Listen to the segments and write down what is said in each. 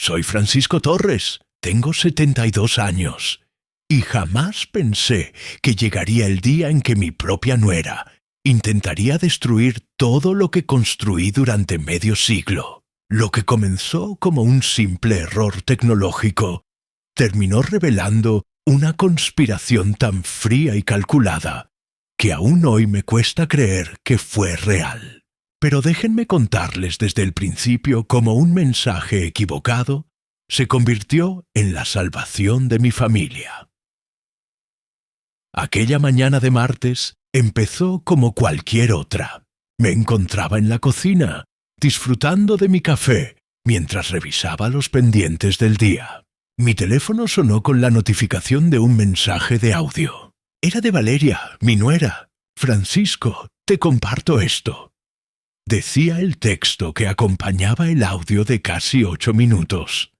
Soy Francisco Torres, tengo 72 años, y jamás pensé que llegaría el día en que mi propia nuera intentaría destruir todo lo que construí durante medio siglo. Lo que comenzó como un simple error tecnológico terminó revelando una conspiración tan fría y calculada que aún hoy me cuesta creer que fue real. Pero déjenme contarles desde el principio cómo un mensaje equivocado se convirtió en la salvación de mi familia. Aquella mañana de martes empezó como cualquier otra. Me encontraba en la cocina, disfrutando de mi café, mientras revisaba los pendientes del día. Mi teléfono sonó con la notificación de un mensaje de audio. Era de Valeria, mi nuera. Francisco, te comparto esto. Decía el texto que acompañaba el audio de casi 8 minutos.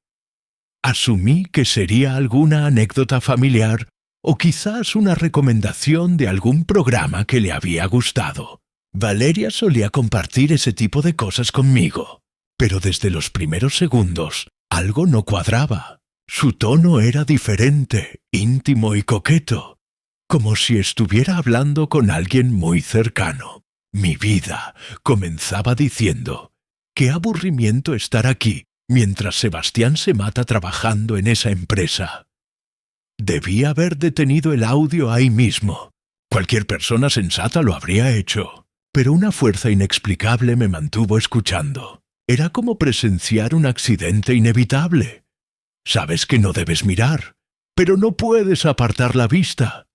Asumí que sería alguna anécdota familiar o quizás una recomendación de algún programa que le había gustado. Valeria solía compartir ese tipo de cosas conmigo, pero desde los primeros segundos algo no cuadraba. Su tono era diferente, íntimo y coqueto, como si estuviera hablando con alguien muy cercano. Mi vida comenzaba diciendo: «Qué aburrimiento estar aquí mientras Sebastián se mata trabajando en esa empresa». Debí haber detenido el audio ahí mismo. Cualquier persona sensata lo habría hecho, pero una fuerza inexplicable me mantuvo escuchando. Era como presenciar un accidente inevitable. Sabes que no debes mirar, pero no puedes apartar la vista.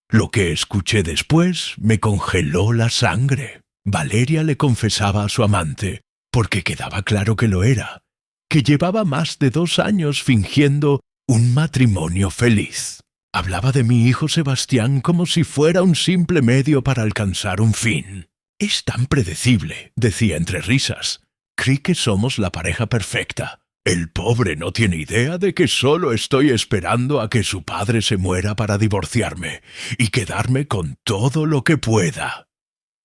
Lo que escuché después me congeló la sangre. Valeria le confesaba a su amante, porque quedaba claro que lo era, que llevaba más de 2 años fingiendo un matrimonio feliz. Hablaba de mi hijo Sebastián como si fuera un simple medio para alcanzar un fin. «Es tan predecible», decía entre risas. «Cree que somos la pareja perfecta. El pobre no tiene idea de que solo estoy esperando a que su padre se muera para divorciarme y quedarme con todo lo que pueda».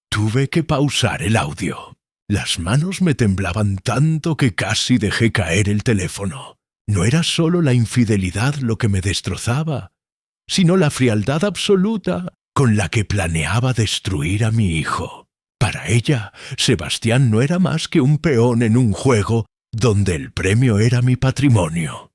Tuve que pausar el audio. Las manos me temblaban tanto que casi dejé caer el teléfono. No era solo la infidelidad lo que me destrozaba, sino la frialdad absoluta con la que planeaba destruir a mi hijo. Para ella, Sebastián no era más que un peón en un juego donde el premio era mi patrimonio.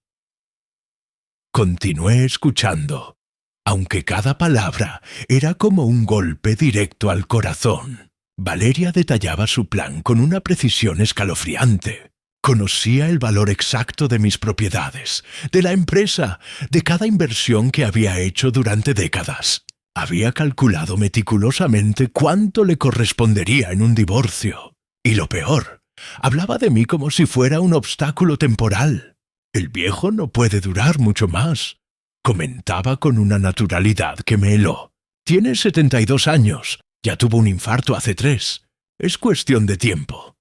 Continué escuchando, aunque cada palabra era como un golpe directo al corazón. Valeria detallaba su plan con una precisión escalofriante. Conocía el valor exacto de mis propiedades, de la empresa, de cada inversión que había hecho durante décadas. Había calculado meticulosamente cuánto le correspondería en un divorcio. Y lo peor, hablaba de mí como si fuera un obstáculo temporal. «El viejo no puede durar mucho más», comentaba con una naturalidad que me heló. «Tiene 72 años, ya tuvo un infarto hace 3. Es cuestión de tiempo».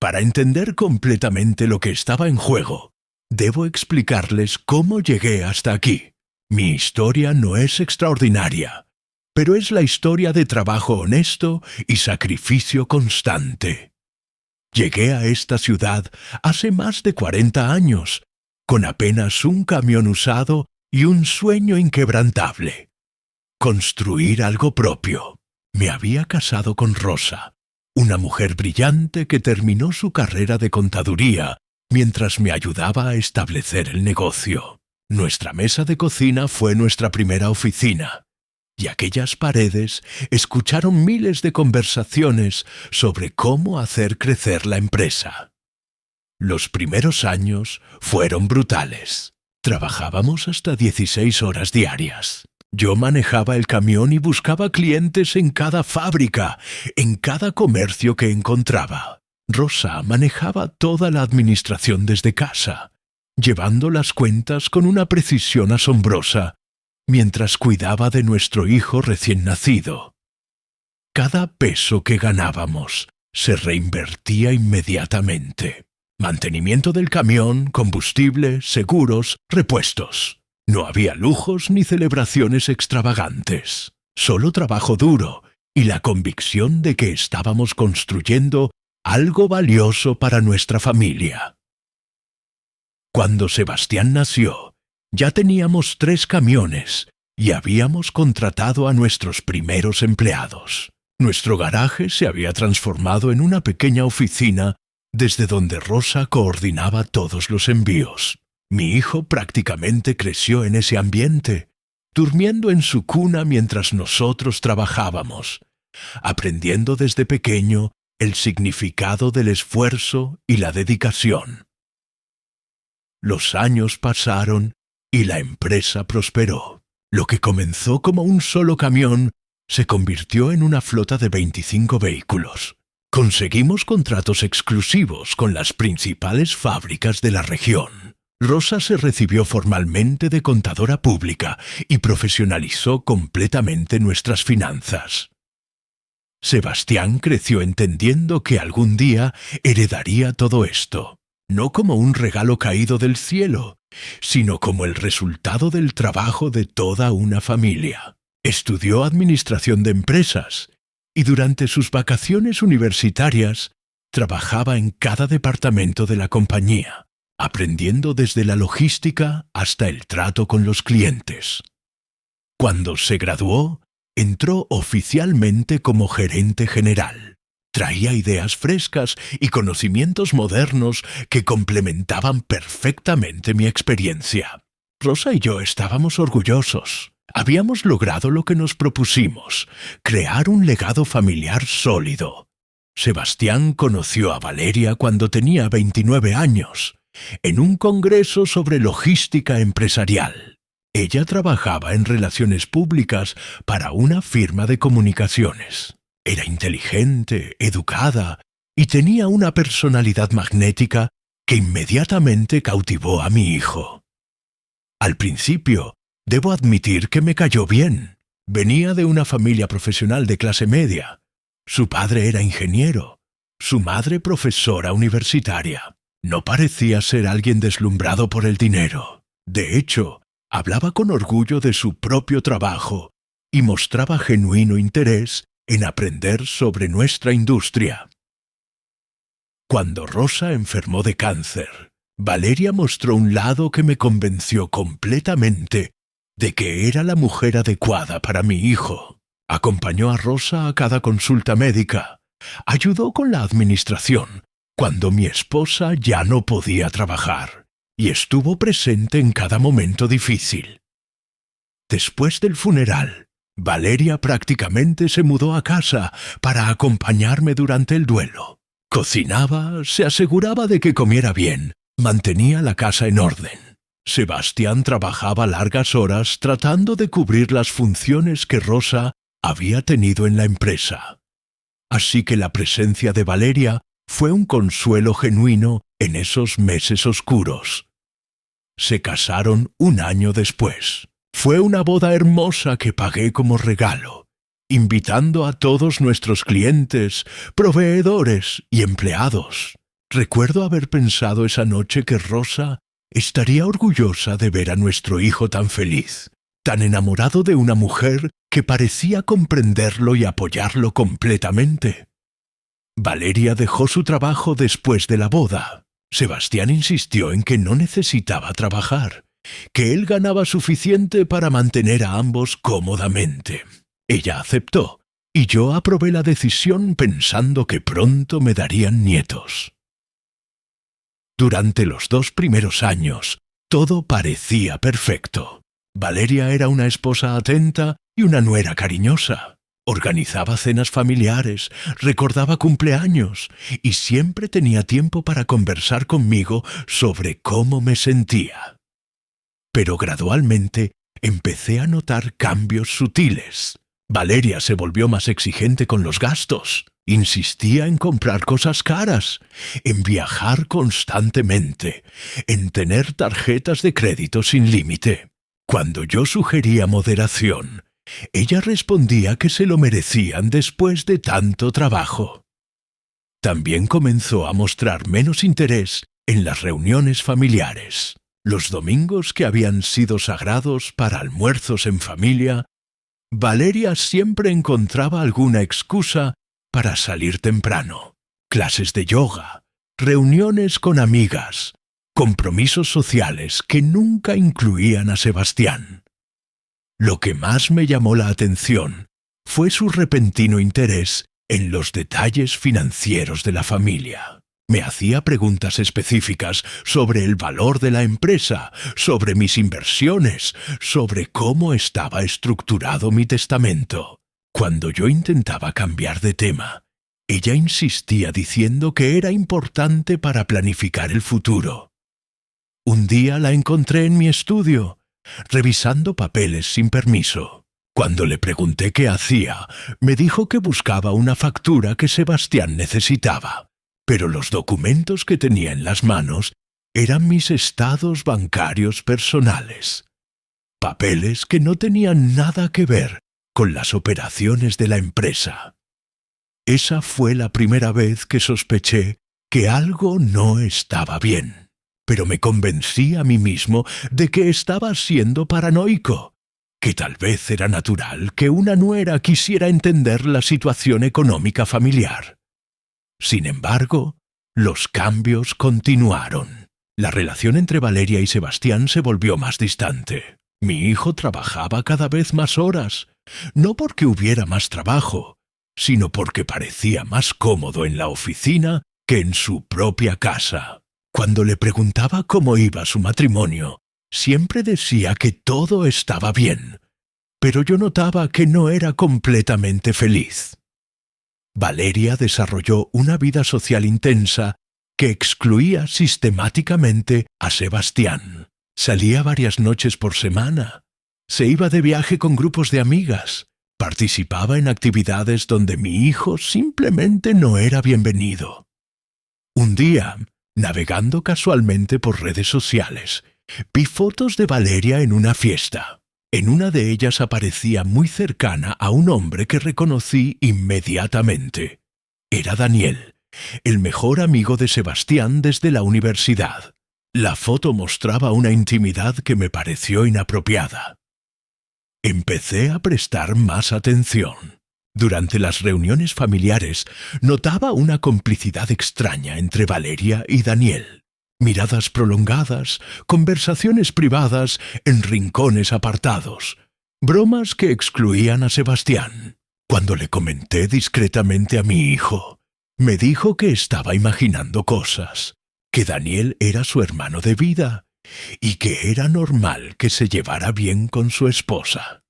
Para entender completamente lo que estaba en juego, debo explicarles cómo llegué hasta aquí. Mi historia no es extraordinaria, pero es la historia de trabajo honesto y sacrificio constante. Llegué a esta ciudad hace más de 40 años, con apenas un camión usado y un sueño inquebrantable: construir algo propio. Me había casado con Rosa, una mujer brillante que terminó su carrera de contaduría mientras me ayudaba a establecer el negocio. Nuestra mesa de cocina fue nuestra primera oficina, y aquellas paredes escucharon miles de conversaciones sobre cómo hacer crecer la empresa. Los primeros años fueron brutales. Trabajábamos hasta 16 horas diarias. Yo manejaba el camión y buscaba clientes en cada fábrica, en cada comercio que encontraba. Rosa manejaba toda la administración desde casa, llevando las cuentas con una precisión asombrosa, mientras cuidaba de nuestro hijo recién nacido. Cada peso que ganábamos se reinvertía inmediatamente. Mantenimiento del camión, combustible, seguros, repuestos. No había lujos ni celebraciones extravagantes. Solo trabajo duro y la convicción de que estábamos construyendo algo valioso para nuestra familia. Cuando Sebastián nació, ya teníamos 3 camiones y habíamos contratado a nuestros primeros empleados. Nuestro garaje se había transformado en una pequeña oficina desde donde Rosa coordinaba todos los envíos. Mi hijo prácticamente creció en ese ambiente, durmiendo en su cuna mientras nosotros trabajábamos, aprendiendo desde pequeño el significado del esfuerzo y la dedicación. Los años pasaron y la empresa prosperó. Lo que comenzó como un solo camión se convirtió en una flota de 25 vehículos. Conseguimos contratos exclusivos con las principales fábricas de la región. Rosa se recibió formalmente de contadora pública y profesionalizó completamente nuestras finanzas. Sebastián creció entendiendo que algún día heredaría todo esto, no como un regalo caído del cielo, sino como el resultado del trabajo de toda una familia. Estudió administración de empresas y durante sus vacaciones universitarias trabajaba en cada departamento de la compañía, aprendiendo desde la logística hasta el trato con los clientes. Cuando se graduó, entró oficialmente como gerente general. Traía ideas frescas y conocimientos modernos que complementaban perfectamente mi experiencia. Rosa y yo estábamos orgullosos. Habíamos logrado lo que nos propusimos, crear un legado familiar sólido. Sebastián conoció a Valeria cuando tenía 29 años, en un congreso sobre logística empresarial. Ella trabajaba en relaciones públicas para una firma de comunicaciones. Era inteligente, educada y tenía una personalidad magnética que inmediatamente cautivó a mi hijo. Al principio, debo admitir que me cayó bien. Venía de una familia profesional de clase media. Su padre era ingeniero, su madre profesora universitaria. No parecía ser alguien deslumbrado por el dinero. De hecho, hablaba con orgullo de su propio trabajo y mostraba genuino interés en aprender sobre nuestra industria. Cuando Rosa enfermó de cáncer, Valeria mostró un lado que me convenció completamente de que era la mujer adecuada para mi hijo. Acompañó a Rosa a cada consulta médica, ayudó con la administración cuando mi esposa ya no podía trabajar y estuvo presente en cada momento difícil. Después del funeral, Valeria prácticamente se mudó a casa para acompañarme durante el duelo. Cocinaba, se aseguraba de que comiera bien, mantenía la casa en orden. Sebastián trabajaba largas horas tratando de cubrir las funciones que Rosa había tenido en la empresa. Así que la presencia de Valeria fue un consuelo genuino en esos meses oscuros. Se casaron un año después. Fue una boda hermosa que pagué como regalo, invitando a todos nuestros clientes, proveedores y empleados. Recuerdo haber pensado esa noche que Rosa estaría orgullosa de ver a nuestro hijo tan feliz, tan enamorado de una mujer que parecía comprenderlo y apoyarlo completamente. Valeria dejó su trabajo después de la boda. Sebastián insistió en que no necesitaba trabajar, que él ganaba suficiente para mantener a ambos cómodamente. Ella aceptó, y yo aprobé la decisión pensando que pronto me darían nietos. Durante los 2 primeros años, todo parecía perfecto. Valeria era una esposa atenta y una nuera cariñosa. Organizaba cenas familiares, recordaba cumpleaños y siempre tenía tiempo para conversar conmigo sobre cómo me sentía. Pero gradualmente empecé a notar cambios sutiles. Valeria se volvió más exigente con los gastos. Insistía en comprar cosas caras, en viajar constantemente, en tener tarjetas de crédito sin límite. Cuando yo sugería moderación, ella respondía que se lo merecían después de tanto trabajo. También comenzó a mostrar menos interés en las reuniones familiares. Los domingos que habían sido sagrados para almuerzos en familia, Valeria siempre encontraba alguna excusa para salir temprano. Clases de yoga, reuniones con amigas, compromisos sociales que nunca incluían a Sebastián. Lo que más me llamó la atención fue su repentino interés en los detalles financieros de la familia. Me hacía preguntas específicas sobre el valor de la empresa, sobre mis inversiones, sobre cómo estaba estructurado mi testamento. Cuando yo intentaba cambiar de tema, ella insistía diciendo que era importante para planificar el futuro. Un día la encontré en mi estudio, revisando papeles sin permiso. Cuando le pregunté qué hacía, me dijo que buscaba una factura que Sebastián necesitaba, pero los documentos que tenía en las manos eran mis estados bancarios personales. Papeles que no tenían nada que ver con las operaciones de la empresa. Esa fue la primera vez que sospeché que algo no estaba bien, pero me convencí a mí mismo de que estaba siendo paranoico, que tal vez era natural que una nuera quisiera entender la situación económica familiar. Sin embargo, los cambios continuaron. La relación entre Valeria y Sebastián se volvió más distante. Mi hijo trabajaba cada vez más horas, no porque hubiera más trabajo, sino porque parecía más cómodo en la oficina que en su propia casa. Cuando le preguntaba cómo iba su matrimonio, siempre decía que todo estaba bien, pero yo notaba que no era completamente feliz. Valeria desarrolló una vida social intensa que excluía sistemáticamente a Sebastián. Salía varias noches por semana, se iba de viaje con grupos de amigas, participaba en actividades donde mi hijo simplemente no era bienvenido. Un día, navegando casualmente por redes sociales, vi fotos de Valeria en una fiesta. En una de ellas aparecía muy cercana a un hombre que reconocí inmediatamente. Era Daniel, el mejor amigo de Sebastián desde la universidad. La foto mostraba una intimidad que me pareció inapropiada. Empecé a prestar más atención. Durante las reuniones familiares notaba una complicidad extraña entre Valeria y Daniel. Miradas prolongadas, conversaciones privadas en rincones apartados, bromas que excluían a Sebastián. Cuando le comenté discretamente a mi hijo, me dijo que estaba imaginando cosas, que Daniel era su hermano de vida y que era normal que se llevara bien con su esposa.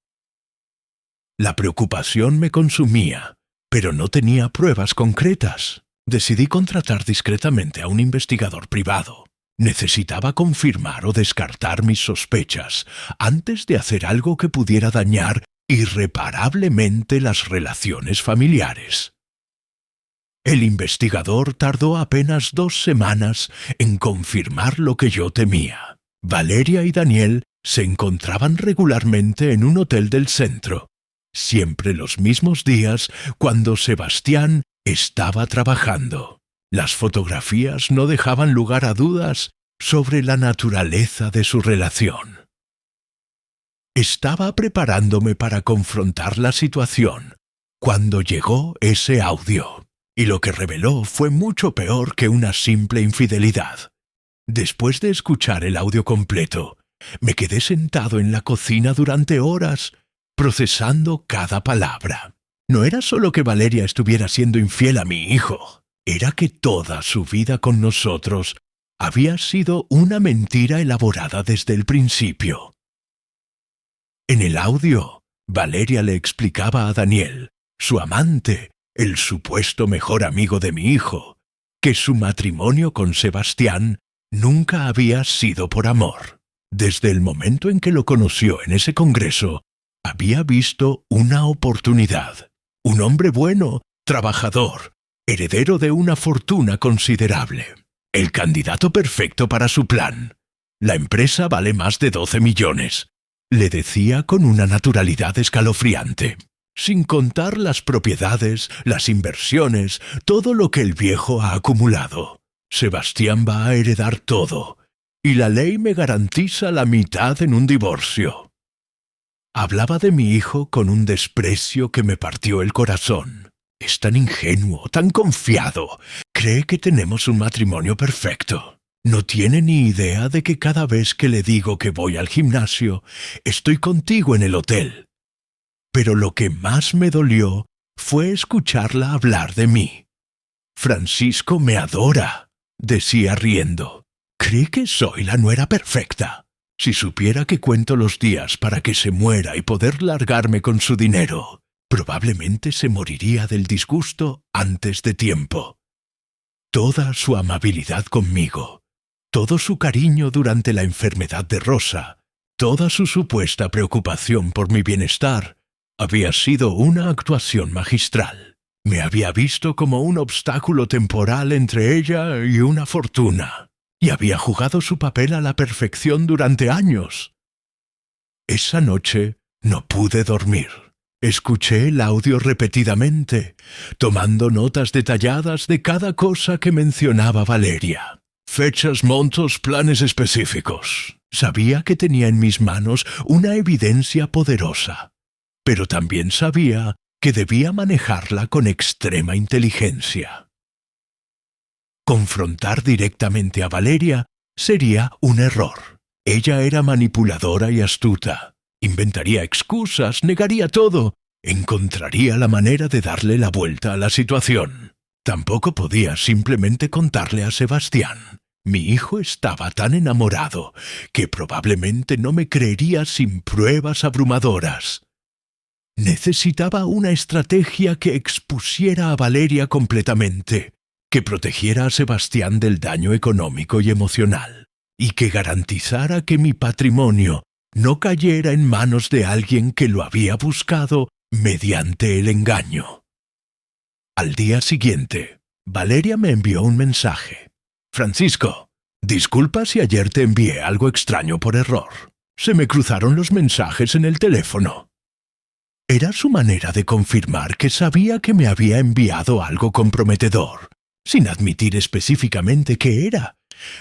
La preocupación me consumía, pero no tenía pruebas concretas. Decidí contratar discretamente a un investigador privado. Necesitaba confirmar o descartar mis sospechas antes de hacer algo que pudiera dañar irreparablemente las relaciones familiares. El investigador tardó apenas 2 semanas en confirmar lo que yo temía. Valeria y Daniel se encontraban regularmente en un hotel del centro, siempre los mismos días cuando Sebastián estaba trabajando. Las fotografías no dejaban lugar a dudas sobre la naturaleza de su relación. Estaba preparándome para confrontar la situación cuando llegó ese audio, y lo que reveló fue mucho peor que una simple infidelidad. Después de escuchar el audio completo, me quedé sentado en la cocina durante horas, procesando cada palabra. No era solo que Valeria estuviera siendo infiel a mi hijo, era que toda su vida con nosotros había sido una mentira elaborada desde el principio. En el audio, Valeria le explicaba a Daniel, su amante, el supuesto mejor amigo de mi hijo, que su matrimonio con Sebastián nunca había sido por amor. Desde el momento en que lo conoció en ese congreso, había visto una oportunidad. Un hombre bueno, trabajador, heredero de una fortuna considerable. El candidato perfecto para su plan. La empresa vale más de 12 millones, le decía con una naturalidad escalofriante. Sin contar las propiedades, las inversiones, todo lo que el viejo ha acumulado. Sebastián va a heredar todo, y la ley me garantiza la mitad en un divorcio. Hablaba de mi hijo con un desprecio que me partió el corazón. Es tan ingenuo, tan confiado. Cree que tenemos un matrimonio perfecto. No tiene ni idea de que cada vez que le digo que voy al gimnasio, estoy contigo en el hotel. Pero lo que más me dolió fue escucharla hablar de mí. Francisco me adora, decía riendo. Cree que soy la nuera perfecta. Si supiera que cuento los días para que se muera y poder largarme con su dinero, probablemente se moriría del disgusto antes de tiempo. Toda su amabilidad conmigo, todo su cariño durante la enfermedad de Rosa, toda su supuesta preocupación por mi bienestar, había sido una actuación magistral. Me había visto como un obstáculo temporal entre ella y una fortuna, y había jugado su papel a la perfección durante años. Esa noche no pude dormir. Escuché el audio repetidamente, tomando notas detalladas de cada cosa que mencionaba Valeria. Fechas, montos, planes específicos. Sabía que tenía en mis manos una evidencia poderosa, pero también sabía que debía manejarla con extrema inteligencia. Confrontar directamente a Valeria sería un error. Ella era manipuladora y astuta. Inventaría excusas, negaría todo, encontraría la manera de darle la vuelta a la situación. Tampoco podía simplemente contarle a Sebastián. Mi hijo estaba tan enamorado que probablemente no me creería sin pruebas abrumadoras. Necesitaba una estrategia que expusiera a Valeria completamente, que protegiera a Sebastián del daño económico y emocional, y que garantizara que mi patrimonio no cayera en manos de alguien que lo había buscado mediante el engaño. Al día siguiente, Valeria me envió un mensaje. Francisco, disculpa si ayer te envié algo extraño por error. Se me cruzaron los mensajes en el teléfono. Era su manera de confirmar que sabía que me había enviado algo comprometedor, sin admitir específicamente qué era.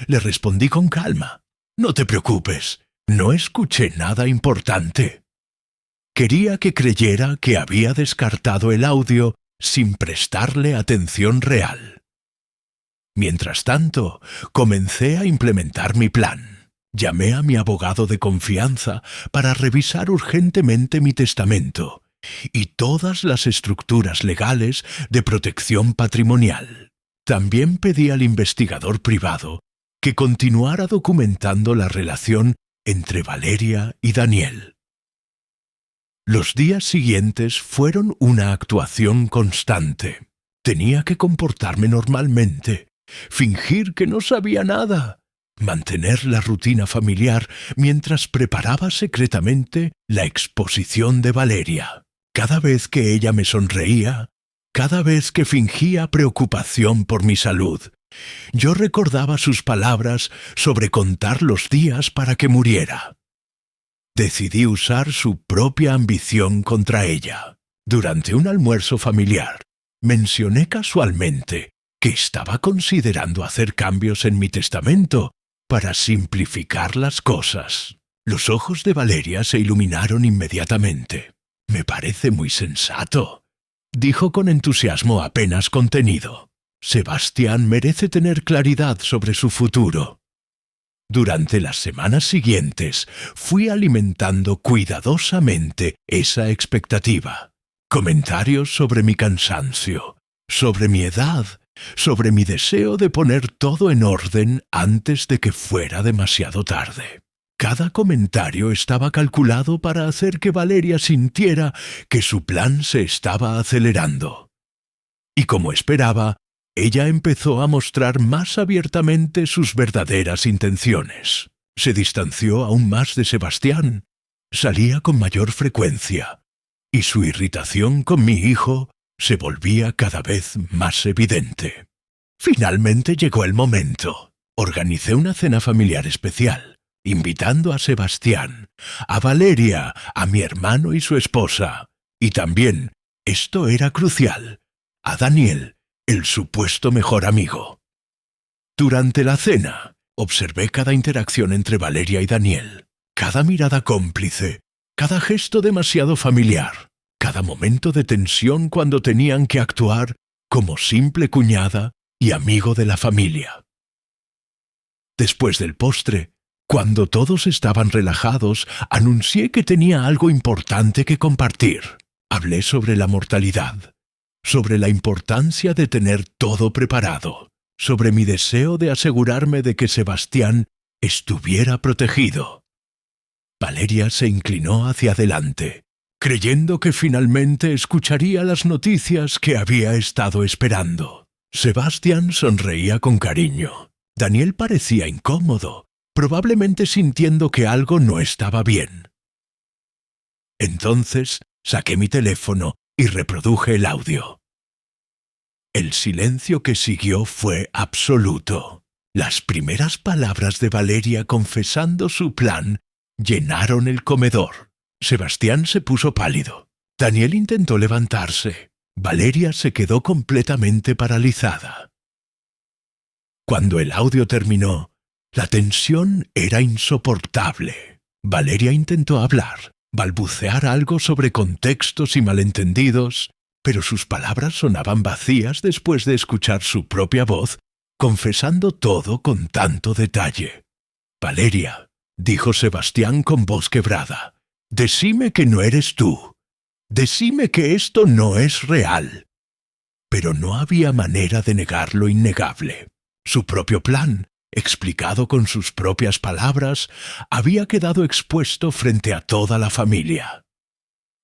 Le respondí con calma. No te preocupes, no escuché nada importante. Quería que creyera que había descartado el audio sin prestarle atención real. Mientras tanto, comencé a implementar mi plan. Llamé a mi abogado de confianza para revisar urgentemente mi testamento y todas las estructuras legales de protección patrimonial. También pedí al investigador privado que continuara documentando la relación entre Valeria y Daniel. Los días siguientes fueron una actuación constante. Tenía que comportarme normalmente, fingir que no sabía nada, mantener la rutina familiar mientras preparaba secretamente la exposición de Valeria. Cada vez que ella me sonreía, cada vez que fingía preocupación por mi salud, yo recordaba sus palabras sobre contar los días para que muriera. Decidí usar su propia ambición contra ella. Durante un almuerzo familiar, mencioné casualmente que estaba considerando hacer cambios en mi testamento para simplificar las cosas. Los ojos de Valeria se iluminaron inmediatamente. «Me parece muy sensato», dijo con entusiasmo apenas contenido. «Sebastián merece tener claridad sobre su futuro». Durante las semanas siguientes fui alimentando cuidadosamente esa expectativa. Comentarios sobre mi cansancio, sobre mi edad, sobre mi deseo de poner todo en orden antes de que fuera demasiado tarde. Cada comentario estaba calculado para hacer que Valeria sintiera que su plan se estaba acelerando. Y como esperaba, ella empezó a mostrar más abiertamente sus verdaderas intenciones. Se distanció aún más de Sebastián, salía con mayor frecuencia, y su irritación con mi hijo se volvía cada vez más evidente. Finalmente llegó el momento. Organicé una cena familiar especial, invitando a Sebastián, a Valeria, a mi hermano y su esposa, y también, esto era crucial, a Daniel, el supuesto mejor amigo. Durante la cena, observé cada interacción entre Valeria y Daniel, cada mirada cómplice, cada gesto demasiado familiar, cada momento de tensión cuando tenían que actuar como simple cuñada y amigo de la familia. Después del postre, cuando todos estaban relajados, anuncié que tenía algo importante que compartir. Hablé sobre la mortalidad, sobre la importancia de tener todo preparado, sobre mi deseo de asegurarme de que Sebastián estuviera protegido. Valeria se inclinó hacia adelante, creyendo que finalmente escucharía las noticias que había estado esperando. Sebastián sonreía con cariño. Daniel parecía incómodo, probablemente sintiendo que algo no estaba bien. Entonces saqué mi teléfono y reproduje el audio. El silencio que siguió fue absoluto. Las primeras palabras de Valeria confesando su plan llenaron el comedor. Sebastián se puso pálido. Daniel intentó levantarse. Valeria se quedó completamente paralizada. Cuando el audio terminó, la tensión era insoportable. Valeria intentó hablar, balbucear algo sobre contextos y malentendidos, pero sus palabras sonaban vacías después de escuchar su propia voz, confesando todo con tanto detalle. «Valeria», dijo Sebastián con voz quebrada, «decime que no eres tú. Decime que esto no es real». Pero no había manera de negar lo innegable. Su propio plan, explicado con sus propias palabras, había quedado expuesto frente a toda la familia.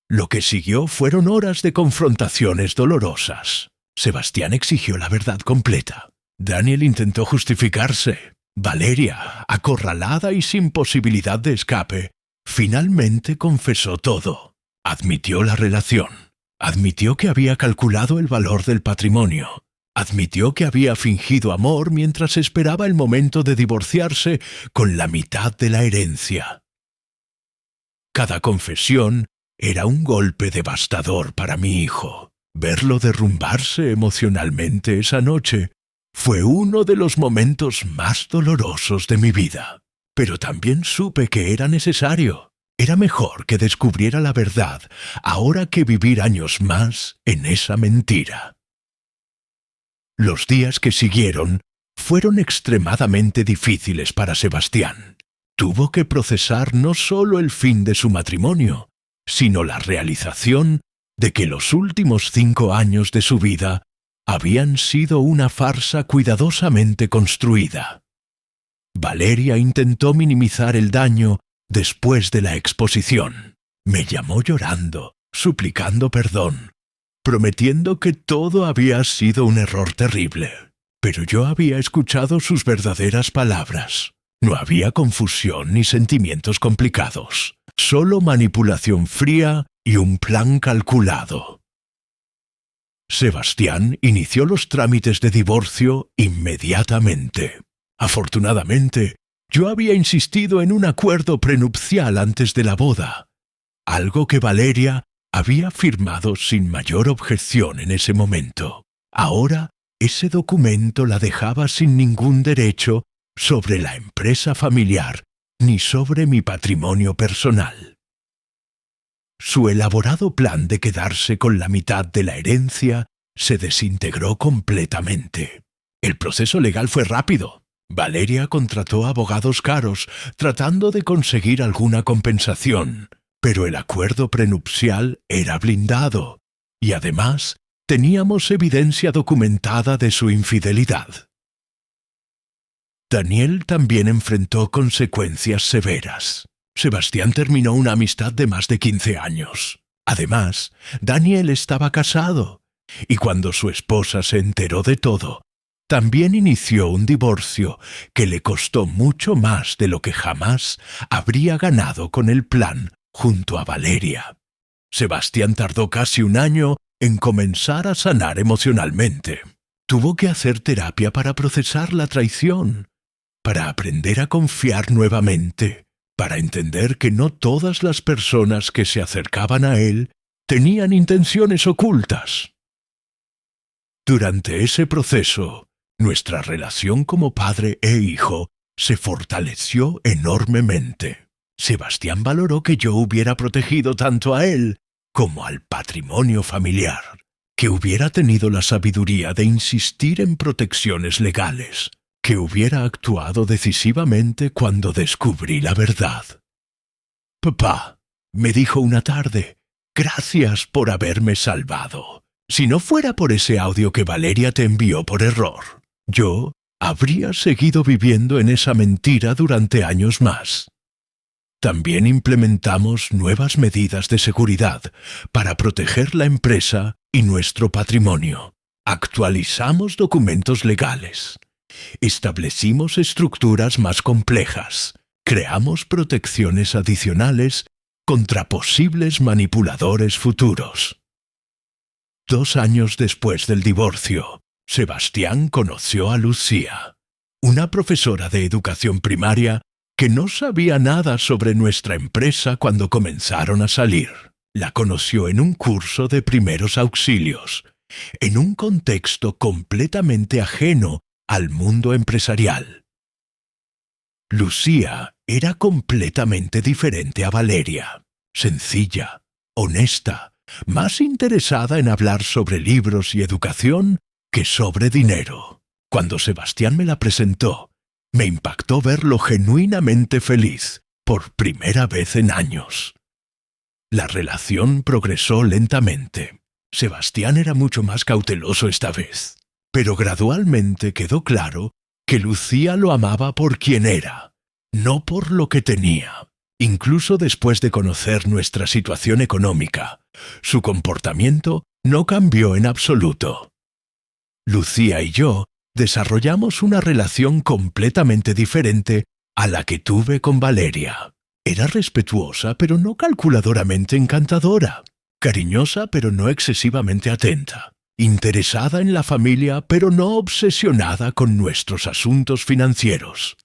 Lo que siguió fueron horas de confrontaciones dolorosas. Sebastián exigió la verdad completa. Daniel intentó justificarse. Valeria, acorralada y sin posibilidad de escape, finalmente confesó todo. Admitió la relación. Admitió que había calculado el valor del patrimonio. Admitió que había fingido amor mientras esperaba el momento de divorciarse con la mitad de la herencia. Cada confesión era un golpe devastador para mi hijo. Verlo derrumbarse emocionalmente esa noche fue uno de los momentos más dolorosos de mi vida. Pero también supe que era necesario. Era mejor que descubriera la verdad ahora que vivir años más en esa mentira. Los días que siguieron fueron extremadamente difíciles para Sebastián. Tuvo que procesar no solo el fin de su matrimonio, sino la realización de que los últimos 5 años de su vida habían sido una farsa cuidadosamente construida. Valeria intentó minimizar el daño después de la exposición. Me llamó llorando, suplicando perdón, prometiendo que todo había sido un error terrible. Pero yo había escuchado sus verdaderas palabras. No había confusión ni sentimientos complicados, solo manipulación fría y un plan calculado. Sebastián inició los trámites de divorcio inmediatamente. Afortunadamente, yo había insistido en un acuerdo prenupcial antes de la boda, algo que Valeria había firmado sin mayor objeción en ese momento. Ahora, ese documento la dejaba sin ningún derecho sobre la empresa familiar ni sobre mi patrimonio personal. Su elaborado plan de quedarse con la mitad de la herencia se desintegró completamente. El proceso legal fue rápido. Valeria contrató abogados caros tratando de conseguir alguna compensación, pero el acuerdo prenupcial era blindado y además teníamos evidencia documentada de su infidelidad. Daniel también enfrentó consecuencias severas. Sebastián terminó una amistad de más de 15 años. Además, Daniel estaba casado, y cuando su esposa se enteró de todo, también inició un divorcio que le costó mucho más de lo que jamás habría ganado con el plan junto a Valeria. Sebastián tardó casi 1 año en comenzar a sanar emocionalmente. Tuvo que hacer terapia para procesar la traición, para aprender a confiar nuevamente, para entender que no todas las personas que se acercaban a él tenían intenciones ocultas. Durante ese proceso, nuestra relación como padre e hijo se fortaleció enormemente. Sebastián valoró que yo hubiera protegido tanto a él como al patrimonio familiar, que hubiera tenido la sabiduría de insistir en protecciones legales, que hubiera actuado decisivamente cuando descubrí la verdad. «Papá», me dijo una tarde, «gracias por haberme salvado. Si no fuera por ese audio que Valeria te envió por error, yo habría seguido viviendo en esa mentira durante años más». También implementamos nuevas medidas de seguridad para proteger la empresa y nuestro patrimonio. Actualizamos documentos legales. Establecimos estructuras más complejas. Creamos protecciones adicionales contra posibles manipuladores futuros. 2 años después del divorcio, Sebastián conoció a Lucía, una profesora de educación primaria que no sabía nada sobre nuestra empresa cuando comenzaron a salir. La conoció en un curso de primeros auxilios, en un contexto completamente ajeno al mundo empresarial. Lucía era completamente diferente a Valeria, sencilla, honesta, más interesada en hablar sobre libros y educación que sobre dinero. Cuando Sebastián me la presentó, me impactó verlo genuinamente feliz, por primera vez en años. La relación progresó lentamente. Sebastián era mucho más cauteloso esta vez, pero gradualmente quedó claro que Lucía lo amaba por quien era, no por lo que tenía. Incluso después de conocer nuestra situación económica, su comportamiento no cambió en absoluto. Lucía y yo desarrollamos una relación completamente diferente a la que tuve con Valeria. Era respetuosa, pero no calculadoramente encantadora. Cariñosa, pero no excesivamente atenta. Interesada en la familia, pero no obsesionada con nuestros asuntos financieros.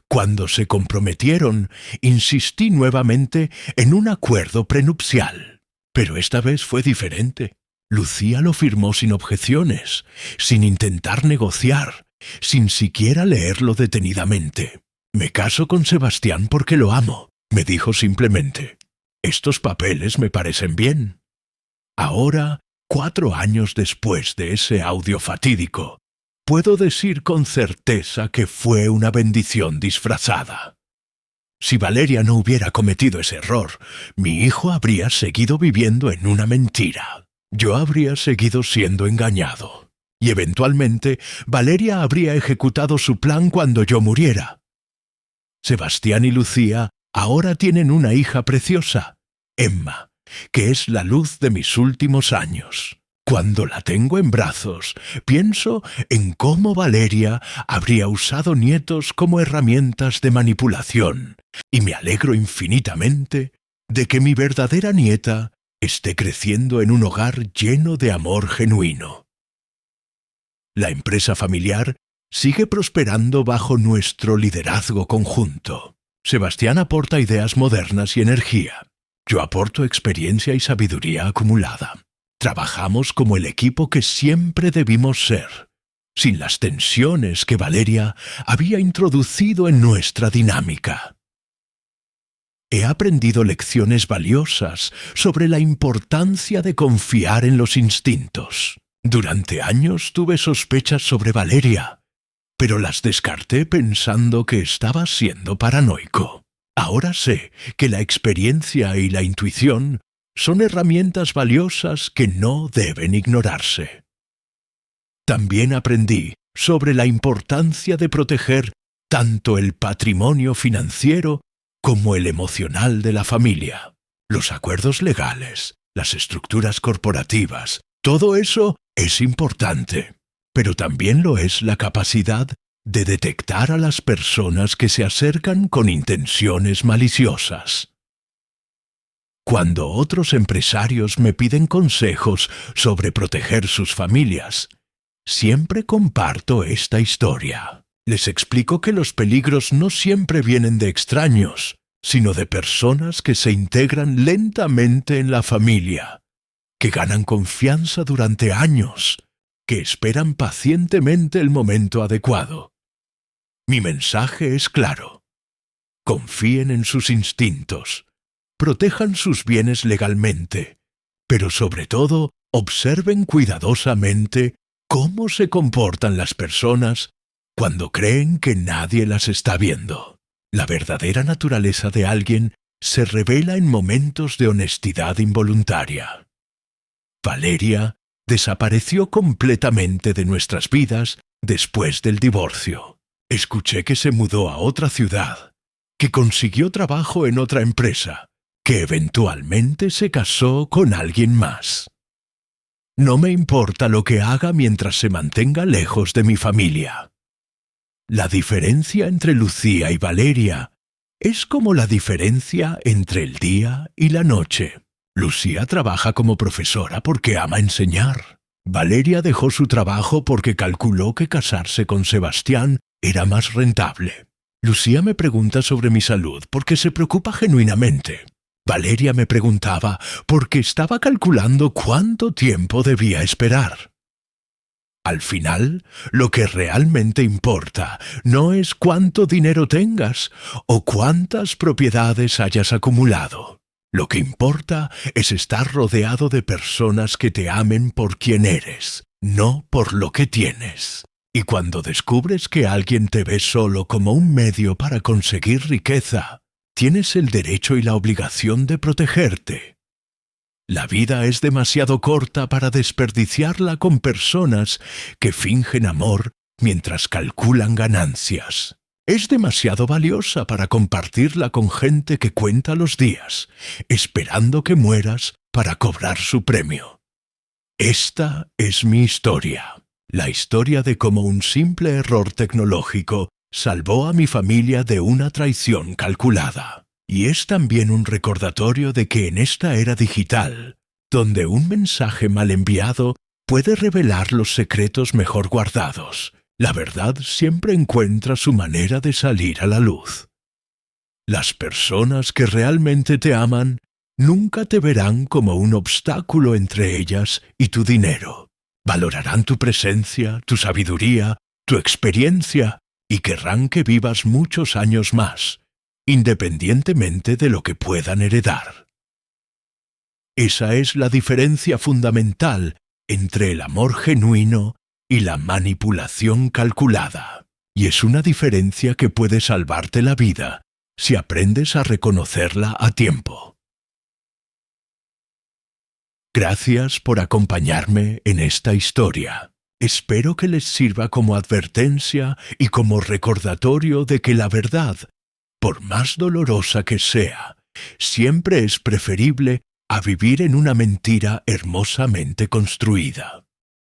Cuando se comprometieron, insistí nuevamente en un acuerdo prenupcial. Pero esta vez fue diferente. Lucía lo firmó sin objeciones, sin intentar negociar, sin siquiera leerlo detenidamente. «Me caso con Sebastián porque lo amo», me dijo simplemente. «Estos papeles me parecen bien». Ahora, 4 años después de ese audio fatídico, puedo decir con certeza que fue una bendición disfrazada. Si Valeria no hubiera cometido ese error, mi hijo habría seguido viviendo en una mentira. Yo habría seguido siendo engañado. Y eventualmente, Valeria habría ejecutado su plan cuando yo muriera. Sebastián y Lucía ahora tienen una hija preciosa, Emma, que es la luz de mis últimos años. Cuando la tengo en brazos, pienso en cómo Valeria habría usado nietos como herramientas de manipulación, y me alegro infinitamente de que mi verdadera nieta esté creciendo en un hogar lleno de amor genuino. La empresa familiar sigue prosperando bajo nuestro liderazgo conjunto. Sebastián aporta ideas modernas y energía. Yo aporto experiencia y sabiduría acumulada. Trabajamos como el equipo que siempre debimos ser, sin las tensiones que Valeria había introducido en nuestra dinámica. He aprendido lecciones valiosas sobre la importancia de confiar en los instintos. Durante años tuve sospechas sobre Valeria, pero las descarté pensando que estaba siendo paranoico. Ahora sé que la experiencia y la intuición son herramientas valiosas que no deben ignorarse. También aprendí sobre la importancia de proteger tanto el patrimonio financiero como el emocional de la familia. Los acuerdos legales, las estructuras corporativas, todo eso es importante, pero también lo es la capacidad de detectar a las personas que se acercan con intenciones maliciosas. Cuando otros empresarios me piden consejos sobre proteger sus familias, siempre comparto esta historia. Les explico que los peligros no siempre vienen de extraños, sino de personas que se integran lentamente en la familia, que ganan confianza durante años, que esperan pacientemente el momento adecuado. Mi mensaje es claro. Confíen en sus instintos, protejan sus bienes legalmente, pero sobre todo observen cuidadosamente cómo se comportan las personas cuando creen que nadie las está viendo. La verdadera naturaleza de alguien se revela en momentos de honestidad involuntaria. Valeria desapareció completamente de nuestras vidas después del divorcio. Escuché que se mudó a otra ciudad, que consiguió trabajo en otra empresa, que eventualmente se casó con alguien más. No me importa lo que haga mientras se mantenga lejos de mi familia. La diferencia entre Lucía y Valeria es como la diferencia entre el día y la noche. Lucía trabaja como profesora porque ama enseñar. Valeria dejó su trabajo porque calculó que casarse con Sebastián era más rentable. Lucía me pregunta sobre mi salud porque se preocupa genuinamente. Valeria me preguntaba porque estaba calculando cuánto tiempo debía esperar. Al final, lo que realmente importa no es cuánto dinero tengas o cuántas propiedades hayas acumulado. Lo que importa es estar rodeado de personas que te amen por quien eres, no por lo que tienes. Y cuando descubres que alguien te ve solo como un medio para conseguir riqueza, tienes el derecho y la obligación de protegerte. La vida es demasiado corta para desperdiciarla con personas que fingen amor mientras calculan ganancias. Es demasiado valiosa para compartirla con gente que cuenta los días, esperando que mueras para cobrar su premio. Esta es mi historia, la historia de cómo un simple error tecnológico salvó a mi familia de una traición calculada. Y es también un recordatorio de que en esta era digital, donde un mensaje mal enviado puede revelar los secretos mejor guardados, la verdad siempre encuentra su manera de salir a la luz. Las personas que realmente te aman nunca te verán como un obstáculo entre ellas y tu dinero. Valorarán tu presencia, tu sabiduría, tu experiencia y querrán que vivas muchos años más, independientemente de lo que puedan heredar. Esa es la diferencia fundamental entre el amor genuino y la manipulación calculada. Y es una diferencia que puede salvarte la vida si aprendes a reconocerla a tiempo. Gracias por acompañarme en esta historia. Espero que les sirva como advertencia y como recordatorio de que la verdad, por más dolorosa que sea, siempre es preferible a vivir en una mentira hermosamente construida.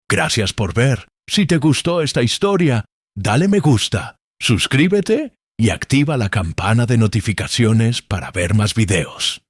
Gracias por ver. Si te gustó esta historia, dale me gusta, suscríbete y activa la campana de notificaciones para ver más videos.